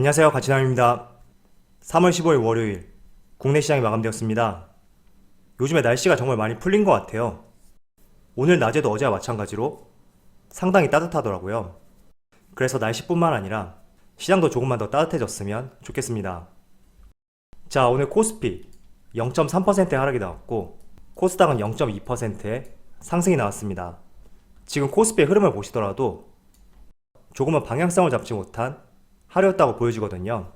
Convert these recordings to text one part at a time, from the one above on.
안녕하세요. 가치남입니다. 3월 15일 월요일 국내 시장이 마감되었습니다. 요즘에 날씨가 정말 많이 풀린 것 같아요. 오늘 낮에도 어제와 마찬가지로 상당히 따뜻하더라고요. 그래서 날씨뿐만 아니라 시장도 조금만 더 따뜻해졌으면 좋겠습니다. 자, 오늘 코스피 0.3%의 하락이 나왔고 코스닥은 0.2%의 상승이 나왔습니다. 지금 코스피의 흐름을 보시더라도 조금은 방향성을 잡지 못한 하루였다고 보여지거든요.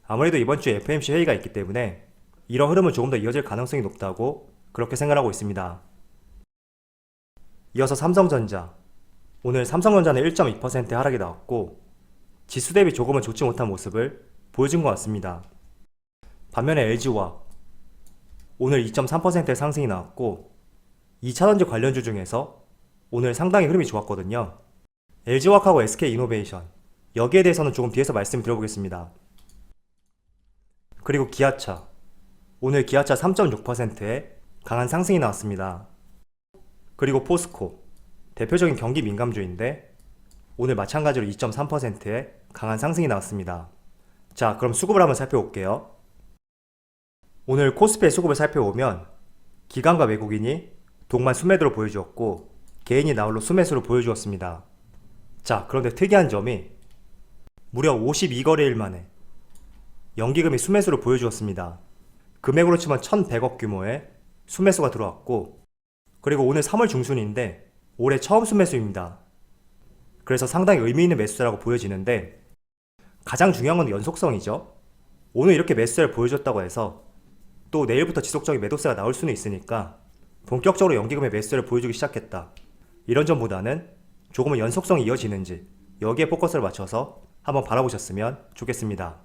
아무래도 이번 주에 FOMC 회의가 있기 때문에 이런 흐름은 조금 더 이어질 가능성이 높다고 그렇게 생각하고 있습니다. 이어서 삼성전자. 오늘 삼성전자는 1.2%의 하락이 나왔고 지수 대비 조금은 좋지 못한 모습을 보여준 것 같습니다. 반면에 LG화학. 오늘 2.3%의 상승이 나왔고 2차전지 관련주 중에서 오늘 상당히 흐름이 좋았거든요. LG화학하고 SK이노베이션. 여기에 대해서는 조금 뒤에서 말씀드려보겠습니다. 그리고 기아차. 오늘 기아차 3.6%의 강한 상승이 나왔습니다. 그리고 포스코. 대표적인 경기 민감주인데 오늘 마찬가지로 2.3%의 강한 상승이 나왔습니다. 자, 그럼 수급을 한번 살펴볼게요. 오늘 코스피의 수급을 살펴보면 기관과 외국인이 동반 순매도로 보여주었고 개인이 나홀로 순매수로 보여주었습니다. 자, 그런데 특이한 점이 무려 52거래일 만에 연기금이 순매수로 보여주었습니다. 금액으로 치면 1100억 규모의 순매수가 들어왔고 그리고 오늘 3월 중순인데 올해 처음 순매수입니다. 그래서 상당히 의미있는 매수자라고 보여지는데 가장 중요한 건 연속성이죠. 오늘 이렇게 매수자를 보여줬다고 해서 또 내일부터 지속적인 매도세가 나올 수는 있으니까 본격적으로 연기금의 매수자를 보여주기 시작했다. 이런 점보다는 조금은 연속성이 이어지는지 여기에 포커스를 맞춰서 한번 바라보셨으면 좋겠습니다.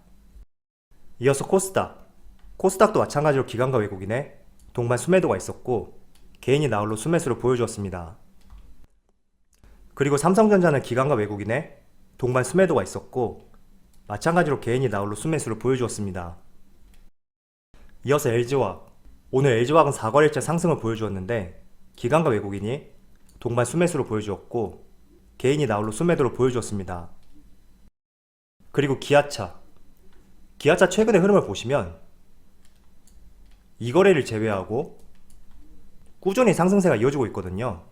이어서 코스닥. 코스닥도 마찬가지로 기관과 외국인의 동반 순매도가 있었고 개인이 나홀로 순매수를 보여주었습니다. 그리고 삼성전자는 기관과 외국인의 동반 순매도가 있었고 마찬가지로 개인이 나홀로 순매수를 보여주었습니다. 이어서 LG화학. 오늘 LG화학은 4거래일째 상승을 보여주었는데 기관과 외국인이 동반 순매수를 보여주었고 개인이 나홀로 순매도를 보여주었습니다. 그리고 기아차. 기아차 최근의 흐름을 보시면 이 거래를 제외하고 꾸준히 상승세가 이어지고 있거든요.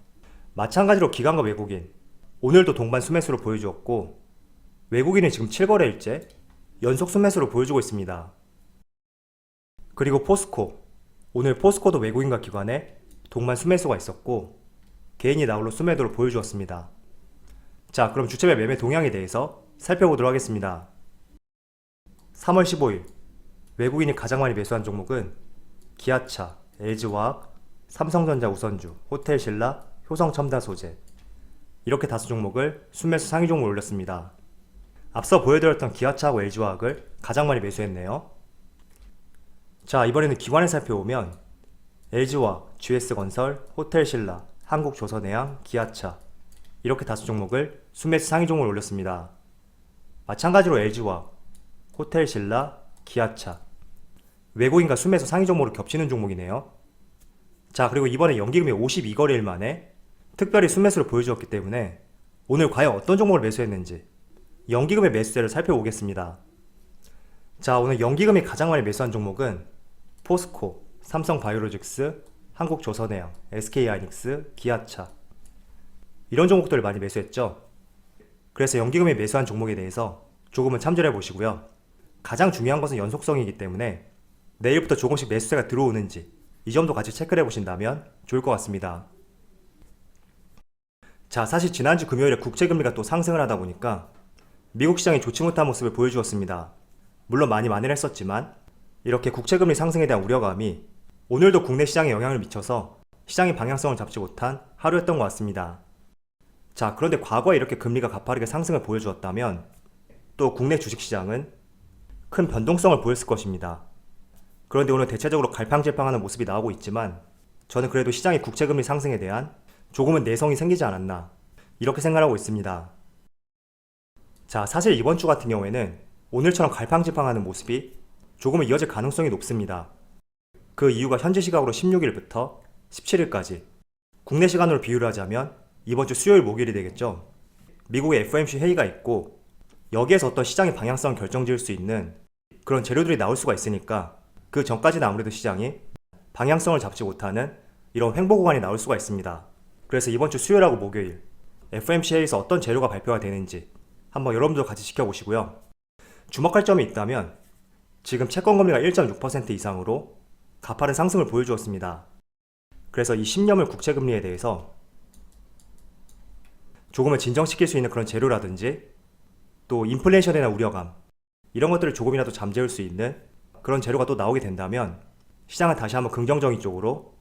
마찬가지로 기관과 외국인 오늘도 동반 순매수를 보여주었고 외국인은 지금 7거래일째 연속 순매수를 보여주고 있습니다. 그리고 포스코. 오늘 포스코도 외국인과 기관에 동반 순매수가 있었고 개인이 나홀로 순매도를 보여주었습니다. 자, 그럼 주체별 매매 동향에 대해서 살펴보도록 하겠습니다. 3월 15일 외국인이 가장 많이 매수한 종목은 기아차, LG화학, 삼성전자 우선주, 호텔신라, 효성첨다소재 이렇게 다수 종목을 순매수 상위 종목을 올렸습니다. 앞서 보여드렸던 기아차하고 LG화학을 가장 많이 매수했네요. 자, 이번에는 기관을 살펴보면 LG화학, GS건설, 호텔신라, 한국조선해양, 기아차 이렇게 다수 종목을 순매수 상위 종목을 올렸습니다. 마찬가지로 LG화학, 호텔신라, 기아차 외국인과 순매수 상위 종목으로 겹치는 종목이네요. 자, 그리고 이번에 연기금이 52거래일 만에 특별히 순매수를 보여주었기 때문에 오늘 과연 어떤 종목을 매수했는지 연기금의 매수세를 살펴보겠습니다. 자, 오늘 연기금이 가장 많이 매수한 종목은 포스코, 삼성바이오로직스, 한국조선해양, SK하이닉스, 기아차 이런 종목들을 많이 매수했죠. 그래서 연기금이 매수한 종목에 대해서 조금은 참조해 보시고요. 가장 중요한 것은 연속성이기 때문에 내일부터 조금씩 매수세가 들어오는지 이 점도 같이 체크를 해보신다면 좋을 것 같습니다. 자, 사실 지난주 금요일에 국채금리가 또 상승을 하다 보니까 미국 시장이 좋지 못한 모습을 보여주었습니다. 물론 많이 만회를 했었지만 이렇게 국채금리 상승에 대한 우려감이 오늘도 국내 시장에 영향을 미쳐서 시장의 방향성을 잡지 못한 하루였던 것 같습니다. 자, 그런데 과거에 이렇게 금리가 가파르게 상승을 보여주었다면 또 국내 주식시장은 큰 변동성을 보였을 것입니다. 그런데 오늘 대체적으로 갈팡질팡하는 모습이 나오고 있지만 저는 그래도 시장의 국채금리 상승에 대한 조금은 내성이 생기지 않았나 이렇게 생각하고 있습니다. 자, 사실 이번 주 같은 경우에는 오늘처럼 갈팡질팡하는 모습이 조금은 이어질 가능성이 높습니다. 그 이유가 현지 시각으로 16일부터 17일까지 국내 시간으로 비유를 하자면 이번 주 수요일 목요일이 되겠죠. 미국의 FOMC 회의가 있고 여기에서 어떤 시장의 방향성을 결정지을 수 있는 그런 재료들이 나올 수가 있으니까 그 전까지는 아무래도 시장이 방향성을 잡지 못하는 이런 횡보 구간이 나올 수가 있습니다. 그래서 이번 주 수요일하고 목요일 FOMC에서 어떤 재료가 발표가 되는지 한번 여러분도 같이 지켜보시고요. 주목할 점이 있다면 지금 채권금리가 1.6% 이상으로 가파른 상승을 보여주었습니다. 그래서 이 10년물 국채금리에 대해서 조금은 진정시킬 수 있는 그런 재료라든지 또 인플레이션에 대한 우려감 이런 것들을 조금이라도 잠재울 수 있는 그런 재료가 또 나오게 된다면 시장은 다시 한번 긍정적인 쪽으로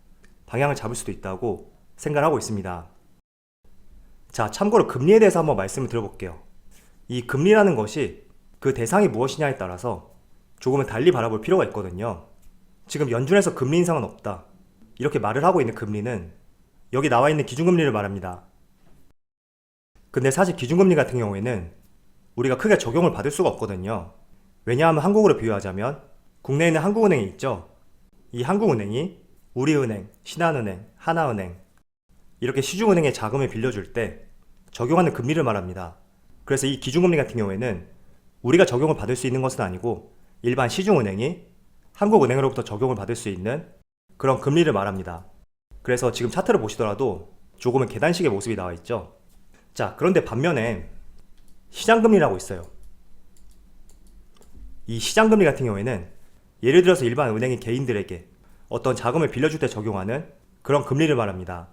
방향을 잡을 수도 있다고 생각하고 있습니다. 자, 참고로 금리에 대해서 한번 말씀을 드려볼게요. 이 금리라는 것이 그 대상이 무엇이냐에 따라서 조금은 달리 바라볼 필요가 있거든요. 지금 연준에서 금리 인상은 없다 이렇게 말을 하고 있는 금리는 여기 나와 있는 기준금리를 말합니다. 근데 사실 기준금리 같은 경우에는 우리가 크게 적용을 받을 수가 없거든요. 왜냐하면 한국으로 비유하자면 국내에 있는 한국은행이 있죠. 이 한국은행이 우리은행, 신한은행, 하나은행 이렇게 시중은행에 자금을 빌려줄 때 적용하는 금리를 말합니다. 그래서 이 기준금리 같은 경우에는 우리가 적용을 받을 수 있는 것은 아니고 일반 시중은행이 한국은행으로부터 적용을 받을 수 있는 그런 금리를 말합니다. 그래서 지금 차트를 보시더라도 조금은 계단식의 모습이 나와 있죠. 자, 그런데 반면에 시장금리라고 있어요. 이 시장금리 같은 경우에는 예를 들어서 일반 은행이 개인들에게 어떤 자금을 빌려줄 때 적용하는 그런 금리를 말합니다.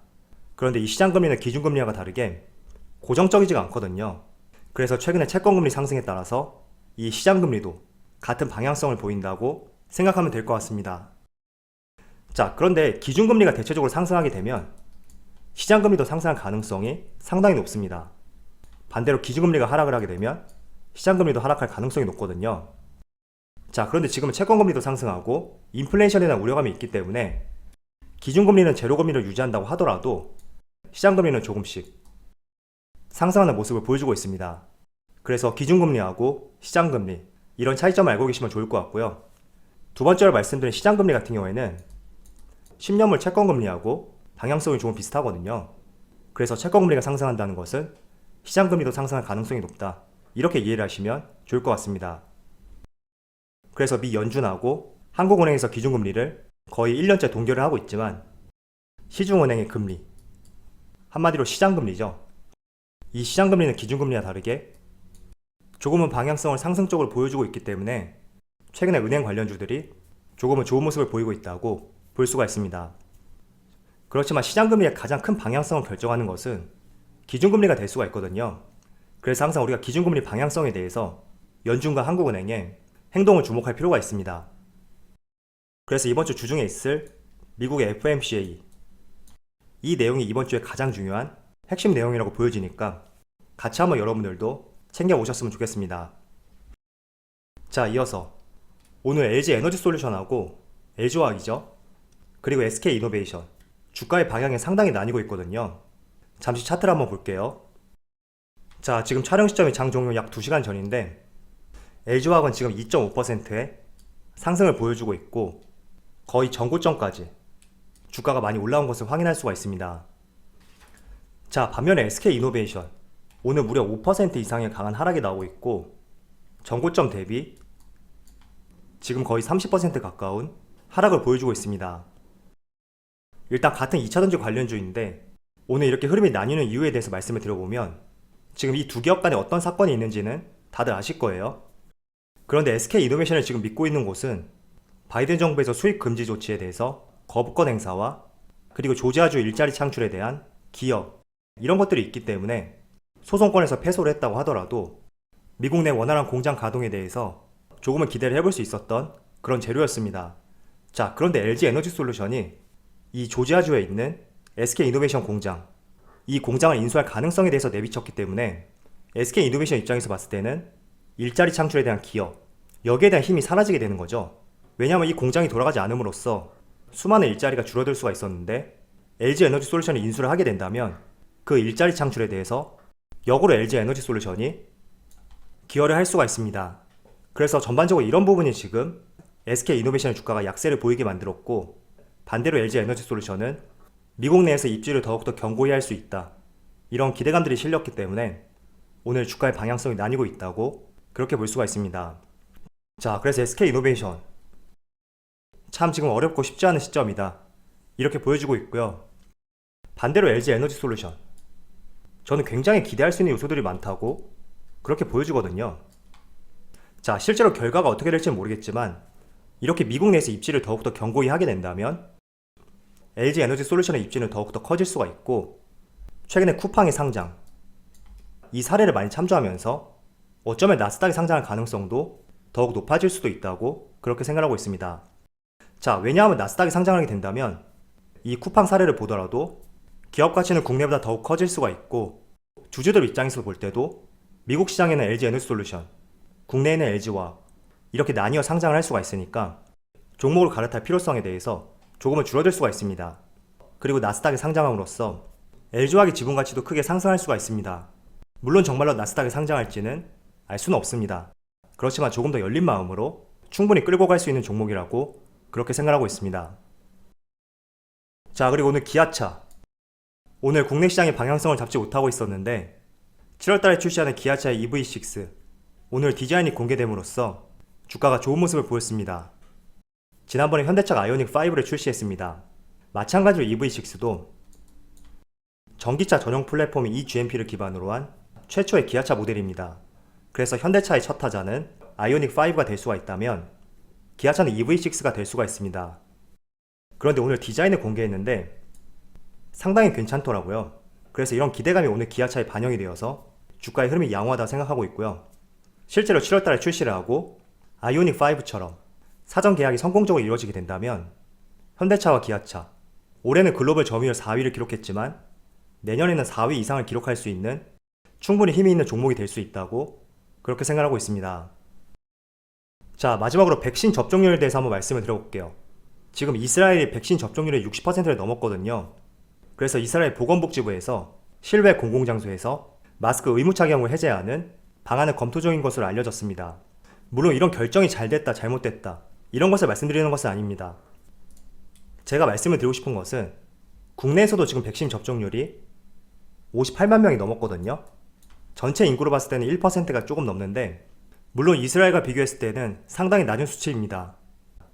그런데 이 시장금리는 기준금리와 다르게 고정적이지가 않거든요. 그래서 최근에 채권금리 상승에 따라서 이 시장금리도 같은 방향성을 보인다고 생각하면 될 것 같습니다. 자, 그런데 기준금리가 대체적으로 상승하게 되면 시장금리도 상승할 가능성이 상당히 높습니다. 반대로 기준금리가 하락을 하게 되면 시장금리도 하락할 가능성이 높거든요. 자, 그런데 지금은 채권금리도 상승하고 인플레이션에 대한 우려감이 있기 때문에 기준금리는 제로금리를 유지한다고 하더라도 시장금리는 조금씩 상승하는 모습을 보여주고 있습니다. 그래서 기준금리하고 시장금리 이런 차이점을 알고 계시면 좋을 것 같고요. 두 번째로 말씀드린 시장금리 같은 경우에는 10년물 채권금리하고 방향성이 조금 비슷하거든요. 그래서 채권금리가 상승한다는 것은 시장금리도 상승할 가능성이 높다 이렇게 이해를 하시면 좋을 것 같습니다. 그래서 미 연준하고 한국은행에서 기준금리를 거의 1년째 동결을 하고 있지만 시중은행의 금리 한마디로 시장금리죠. 이 시장금리는 기준금리와 다르게 조금은 방향성을 상승적으로 보여주고 있기 때문에 최근에 은행 관련주들이 조금은 좋은 모습을 보이고 있다고 볼 수가 있습니다. 그렇지만 시장금리의 가장 큰 방향성을 결정하는 것은 기준금리가 될 수가 있거든요. 그래서 항상 우리가 기준금리 방향성에 대해서 연준과 한국은행의 행동을 주목할 필요가 있습니다. 그래서 이번 주 주중에 있을 미국의 FOMCA 이 내용이 이번 주에 가장 중요한 핵심 내용이라고 보여지니까 같이 한번 여러분들도 챙겨오셨으면 좋겠습니다. 자, 이어서 오늘 LG에너지솔루션하고 LG화학이죠. 그리고 SK이노베이션 주가의 방향이 상당히 나뉘고 있거든요. 잠시 차트를 한번 볼게요. 자, 지금 촬영 시점이 장 종료 약 2시간 전인데 LG화학은 지금 2.5%의 상승을 보여주고 있고 거의 전고점까지 주가가 많이 올라온 것을 확인할 수가 있습니다. 자, 반면에 SK이노베이션 오늘 무려 5% 이상의 강한 하락이 나오고 있고 전고점 대비 지금 거의 30% 가까운 하락을 보여주고 있습니다. 일단 같은 2차전지 관련주인데 오늘 이렇게 흐름이 나뉘는 이유에 대해서 말씀을 드려보면 지금 이 두 기업 간에 어떤 사건이 있는지는 다들 아실 거예요. 그런데 SK이노베이션을 지금 믿고 있는 곳은 바이든 정부에서 수입 금지 조치에 대해서 거부권 행사와 그리고 조지아주 일자리 창출에 대한 기여 이런 것들이 있기 때문에 소송권에서 패소를 했다고 하더라도 미국 내 원활한 공장 가동에 대해서 조금은 기대를 해볼 수 있었던 그런 재료였습니다. 자, 그런데 LG에너지솔루션이 이 조지아주에 있는 SK이노베이션 공장 이 공장을 인수할 가능성에 대해서 내비쳤기 때문에 SK이노베이션 입장에서 봤을 때는 일자리 창출에 대한 기여 여기에 대한 힘이 사라지게 되는 거죠. 왜냐하면 이 공장이 돌아가지 않음으로써 수많은 일자리가 줄어들 수가 있었는데 LG에너지솔루션이 인수를 하게 된다면 그 일자리 창출에 대해서 역으로 LG에너지솔루션이 기여를 할 수가 있습니다. 그래서 전반적으로 이런 부분이 지금 SK이노베이션의 주가가 약세를 보이게 만들었고 반대로 LG에너지솔루션은 미국 내에서 입지를 더욱더 견고히 할 수 있다. 이런 기대감들이 실렸기 때문에 오늘 주가의 방향성이 나뉘고 있다고 그렇게 볼 수가 있습니다. 자, 그래서 SK이노베이션 참 지금 어렵고 쉽지 않은 시점이다 이렇게 보여주고 있고요. 반대로 LG에너지솔루션 저는 굉장히 기대할 수 있는 요소들이 많다고 그렇게 보여주거든요. 자, 실제로 결과가 어떻게 될지는 모르겠지만 이렇게 미국 내에서 입지를 더욱더 견고히 하게 된다면 LG에너지솔루션의 입지는 더욱더 커질 수가 있고, 최근에 쿠팡의 상장 이 사례를 많이 참조하면서 어쩌면 나스닥이 상장할 가능성도 더욱 높아질 수도 있다고 그렇게 생각하고 있습니다. 자, 왜냐하면 나스닥이 상장하게 된다면 이 쿠팡 사례를 보더라도 기업 가치는 국내보다 더욱 커질 수가 있고, 주주들 입장에서 볼 때도 미국 시장에는 LG에너지솔루션, 국내에는 LG와 이렇게 나뉘어 상장을 할 수가 있으니까 종목을 갈아탈 필요성에 대해서 조금은 줄어들 수가 있습니다. 그리고 나스닥에 상장함으로써 LG화학의 지분 가치도 크게 상승할 수가 있습니다. 물론 정말로 나스닥에 상장할지는 알 수는 없습니다. 그렇지만 조금 더 열린 마음으로 충분히 끌고 갈 수 있는 종목이라고 그렇게 생각하고 있습니다. 자, 그리고 오늘 기아차 오늘 국내 시장의 방향성을 잡지 못하고 있었는데 7월달에 출시하는 기아차의 EV6 오늘 디자인이 공개됨으로써 주가가 좋은 모습을 보였습니다. 지난번에 현대차가 아이오닉5를 출시했습니다. 마찬가지로 EV6도 전기차 전용 플랫폼인 eGMP를 기반으로 한 최초의 기아차 모델입니다. 그래서 현대차의 첫 타자는 아이오닉5가 될 수가 있다면 기아차는 EV6가 될 수가 있습니다. 그런데 오늘 디자인을 공개했는데 상당히 괜찮더라고요. 그래서 이런 기대감이 오늘 기아차에 반영이 되어서 주가의 흐름이 양호하다 생각하고 있고요. 실제로 7월달에 출시를 하고 아이오닉5처럼 사전 계약이 성공적으로 이루어지게 된다면 현대차와 기아차 올해는 글로벌 점유율 4위를 기록했지만 내년에는 4위 이상을 기록할 수 있는 충분히 힘이 있는 종목이 될 수 있다고 그렇게 생각하고 있습니다. 자, 마지막으로 백신 접종률에 대해서 한번 말씀을 드려볼게요. 지금 이스라엘이 백신 접종률이 60%를 넘었거든요. 그래서 이스라엘 보건복지부에서 실외 공공장소에서 마스크 의무 착용을 해제하는 방안을 검토 중인 것으로 알려졌습니다. 물론 이런 결정이 잘 됐다 잘못됐다 이런 것을 말씀드리는 것은 아닙니다. 제가 말씀을 드리고 싶은 것은 국내에서도 지금 백신 접종률이 58만 명이 넘었거든요. 전체 인구로 봤을 때는 1%가 조금 넘는데 물론 이스라엘과 비교했을 때는 상당히 낮은 수치입니다.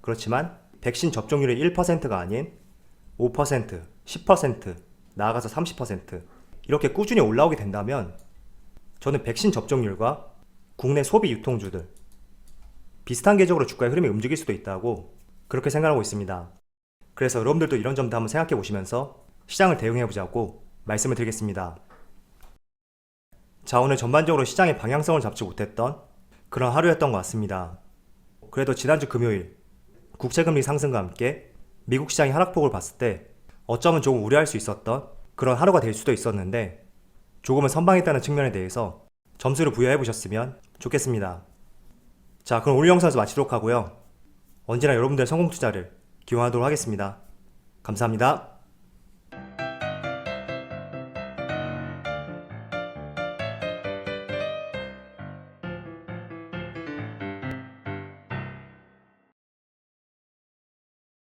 그렇지만 백신 접종률이 1%가 아닌 5%, 10%, 나아가서 30% 이렇게 꾸준히 올라오게 된다면 저는 백신 접종률과 국내 소비 유통주들 비슷한 궤적으로 주가의 흐름이 움직일 수도 있다고 그렇게 생각하고 있습니다. 그래서 여러분들도 이런 점도 한번 생각해 보시면서 시장을 대응해 보자고 말씀을 드리겠습니다. 자, 오늘 전반적으로 시장의 방향성을 잡지 못했던 그런 하루였던 것 같습니다. 그래도 지난주 금요일 국채금리 상승과 함께 미국 시장의 하락폭을 봤을 때 어쩌면 조금 우려할 수 있었던 그런 하루가 될 수도 있었는데 조금은 선방했다는 측면에 대해서 점수를 부여해 보셨으면 좋겠습니다. 자, 그럼 오늘 영상에서 마치도록 하고요. 언제나 여러분들의 성공 투자를 기원하도록 하겠습니다. 감사합니다.